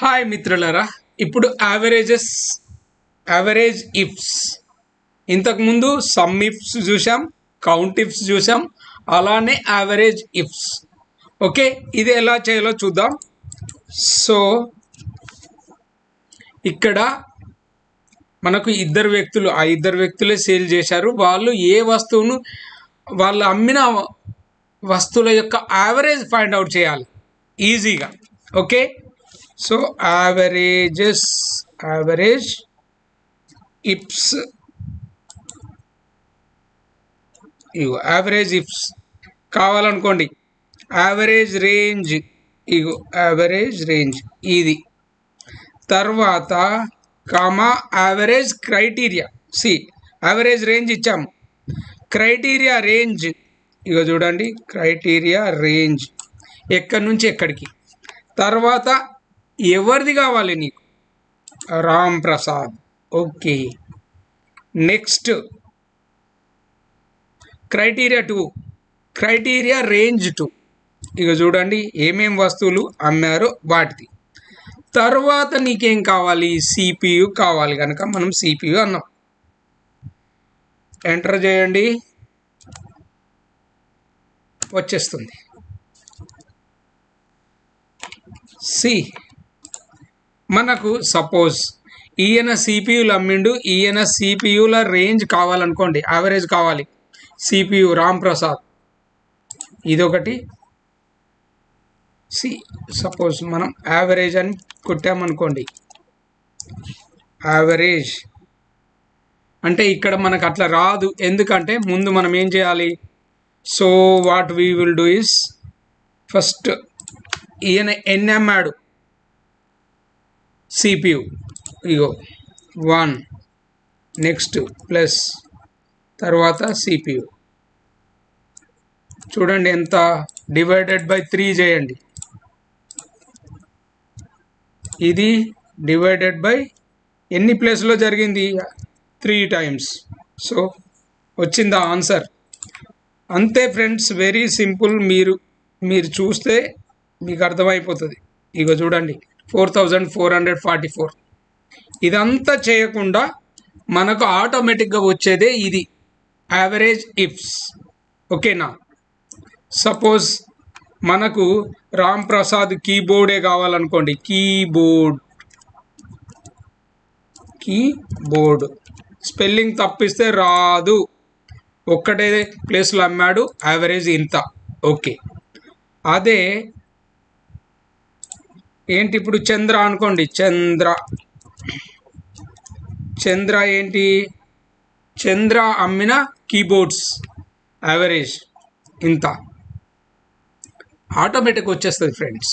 Hi మిత్రులారా, ఇప్పుడు average ifs ఇంతకుముందు సమ్ ఇఫ్స్ చూసాం, కౌంట్ ఇఫ్స్ చూసాం, అలానే యావరేజ్ ఇఫ్స్. ఓకే, ఇది ఎలా చేయాలో చూద్దాం. సో ఇక్కడ మనకు ఇద్దరు వ్యక్తులే సేల్ చేశారు. వాళ్ళు ఏ వస్తువును వాళ్ళు అమ్మిన వస్తువుల యొక్క యావరేజ్ ఫైండ్ అవుట్ చేయాలి ఈజీగా. ఓకే, సో యావరేజ్ ఇఫ్స్, ఇగో యావరేజ్ ఇఫ్స్ కావాలనుకోండి. యావరేజ్ రేంజ్, ఇగో యావరేజ్ రేంజ్ ఇది. తర్వాత comma average criteria. Average range ఇచ్చాము, క్రైటీరియా రేంజ్, ఇగో చూడండి క్రైటీరియా రేంజ్ ఎక్కడి నుంచి ఎక్కడికి. తర్వాత ఎవరిది కావాలి నీకు? Ram Prasad. Okay, next criteria 2, criteria range 2. ఇక చూడండి ఏమేం వస్తువులు అమ్మారో వాటిది. తర్వాత నీకేం కావాలి? సిపియు కావాలి కనుక మనం సిపియు అన్నాం. ఎంటర్ చేయండి, వచ్చేస్తుంది. మనకు సపోజ్ ఈయన సిపియులు అమ్మిండు, ఈయన సిపియుల రేంజ్ కావాలనుకోండి, యావరేజ్ కావాలి. సిపియు రామ్ ప్రసాద్ ఇదొకటి. సపోజ్ మనం యావరేజ్ అని కొట్టామనుకోండి, యావరేజ్ అంటే ఇక్కడ మనకు అట్లా రాదు, ఎందుకంటే ముందు మనం ఏం చేయాలి? So what we will do is, first ఈయన ఎన్ని అమ్మాడు సిపియు, ఇగో 1, నెక్స్ట్ ప్లస్ తర్వాత సిపియు. చూడండి ఎంత, డివైడెడ్ బై 3 చేయండి. ఇది డివైడెడ్ బై ఎన్ని ప్లేస్లో జరిగింది? 3 టైమ్స్. సో వచ్చిందా ఆన్సర్? అంతే ఫ్రెండ్స్, వెరీ సింపుల్. మీరు చూస్తే మీకు అర్థమైపోతుంది. ఇగో చూడండి 4444. ఇదంతా చేయకుండా మనకు ఆటోమేటిక్గా వచ్చేదే ఇది యావరేజ్ ఇఫ్స్. ఓకేనా? సపోజ్ మనకు రామ్ ప్రసాద్ కీబోర్డే కావాలనుకోండి, కీబోర్డ్ స్పెల్లింగ్ తప్పిస్తే రాదు, ఒక్కటే ప్లేస్లో అమ్మాడు, యావరేజ్ ఇంత. ఓకే, అదే ఏంటి ఇప్పుడు చంద్ర అనుకోండి, చంద్ర ఏంటి? చంద్ర అమ్మిన కీబోర్డ్స్ యావరేజ్ ఇంత. ఆటోమేటిక్ వచ్చేస్తుంది ఫ్రెండ్స్.